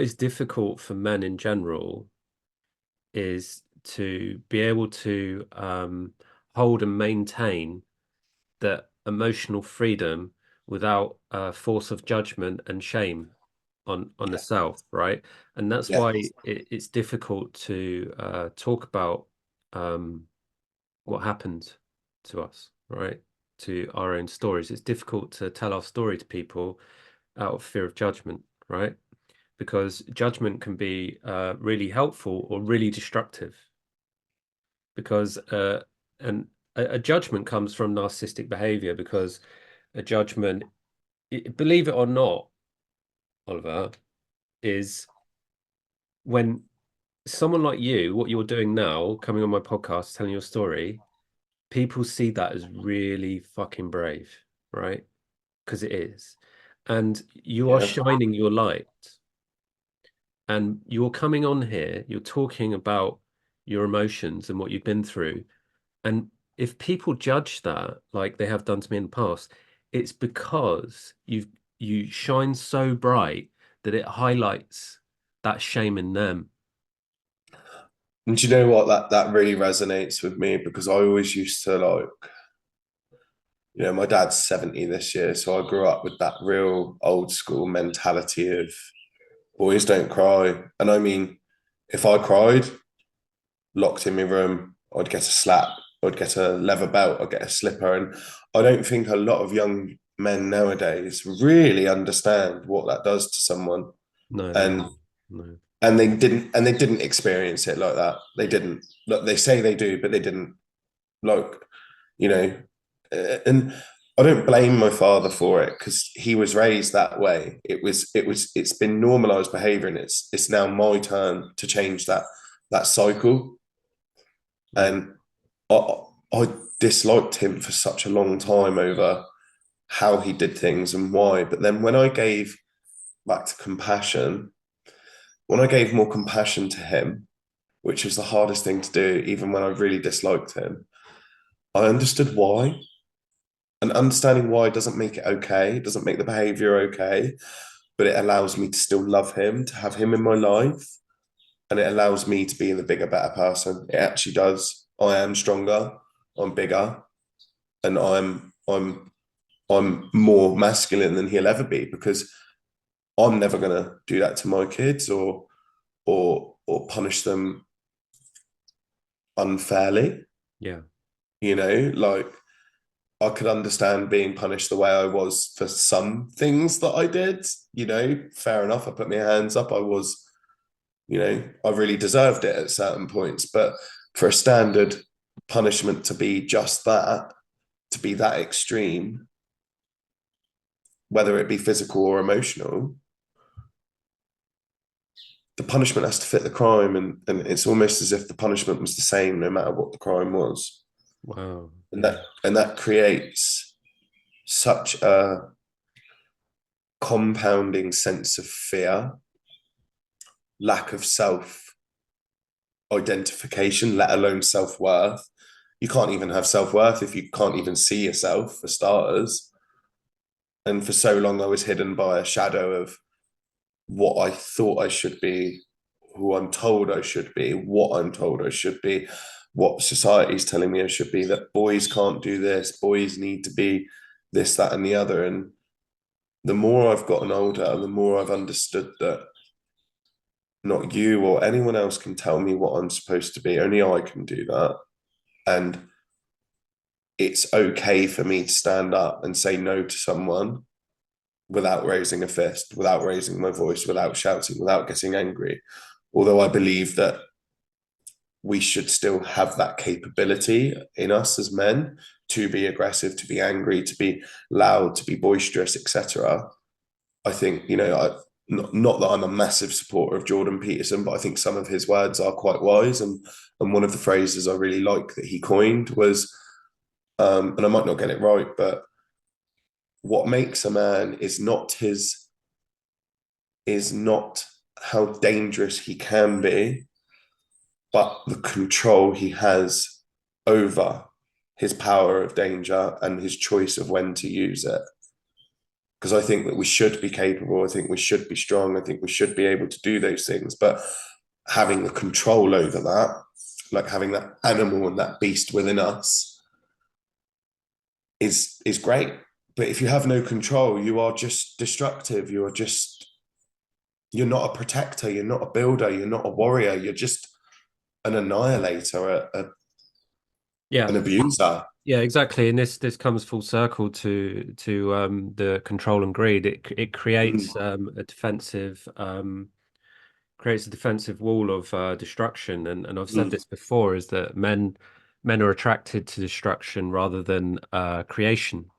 what is difficult for men in general is to be able to hold and maintain that emotional freedom without force of judgment and shame on the Yeah. self, right? And that's Yeah. why it's difficult to talk about um, what happened to us, right? To our own stories. It's difficult to tell our story to people out of fear of judgment, right? Because judgment can be really helpful or really destructive. Because and a judgment comes from narcissistic behavior. Because a judgment, believe it or not, Oliver, is when someone like you, what you're doing now, coming on my podcast, telling your story, people see that as really fucking brave, right? Because it is. And you are Yeah. shining your light. And you're coming on here, you're talking about your emotions and what you've been through. And if people judge that like they have done to me in the past, it's because you shine so bright that it highlights that shame in them. And do you know what? That really resonates with me because I always used to like, my dad's 70 this year, so I grew up with that real old school mentality of boys don't cry. And I mean, if I cried, locked in my room, I'd get a slap, I'd get a leather belt, I'd get a slipper. And I don't think a lot of young men nowadays really understand what that does to someone. No, they And don't. No. they didn't experience it like that. They didn't. Look, they say they do, but they didn't. Like, you know, and I don't blame my father for it because he was raised that way. It's been normalized behavior, and it's now my turn to change that cycle. Mm. And I disliked him for such a long time over how he did things and why. But then when I gave back to compassion, when I gave more compassion to him, which was the hardest thing to do, even when I really disliked him, I understood why. And understanding why doesn't make it okay, it doesn't make the behavior okay, but it allows me to still love him, to have him in my life. And it allows me to be the bigger, better person. It actually does. I am stronger, I'm bigger, and I'm more masculine than he'll ever be because I'm never gonna do that to my kids or punish them unfairly. Yeah. Like I could understand being punished the way I was for some things that I did. Fair enough. I put my hands up. I really deserved it at certain points. But for a standard punishment to be just that, to be that extreme, whether it be physical or emotional, the punishment has to fit the crime. And it's almost as if the punishment was the same no matter what the crime was. Wow. And Yeah. that creates such a compounding sense of fear, lack of self identification, let alone self worth. You can't even have self worth if you can't even see yourself, for starters. And for so long, I was hidden by a shadow of what I thought I should be, who I'm told I should be, what I'm told I should be, what society's telling me I should be, that boys can't do this, boys need to be this, that, and the other. And the more I've gotten older, the more I've understood that not you or anyone else can tell me what I'm supposed to be. Only I can do that. And it's okay for me to stand up and say no to someone without raising a fist, without raising my voice, without shouting, without getting angry. Although I believe that we should still have that capability in us as men to be aggressive, to be angry, to be loud, to be boisterous, etc. I think, not that I'm a massive supporter of Jordan Peterson, but I think some of his words are quite wise. And one of the phrases I really like that he coined was, and I might not get it right, but what makes a man is not how dangerous he can be, but the control he has over his power of danger and his choice of when to use it. because I think that we should be capable. I think we should be strong. I think we should be able to do those things. But having the control over that, like having that animal and that beast within us, is great. But if you have no control, you are just destructive. You're not a protector. You're not a builder. You're not a warrior. You're just an annihilator, Yeah. an abuser. Yeah, exactly. And this comes full circle to the control and greed. It Mm, creates a defensive wall of destruction. And I've said mm, this before, is that men are attracted to destruction rather than creation.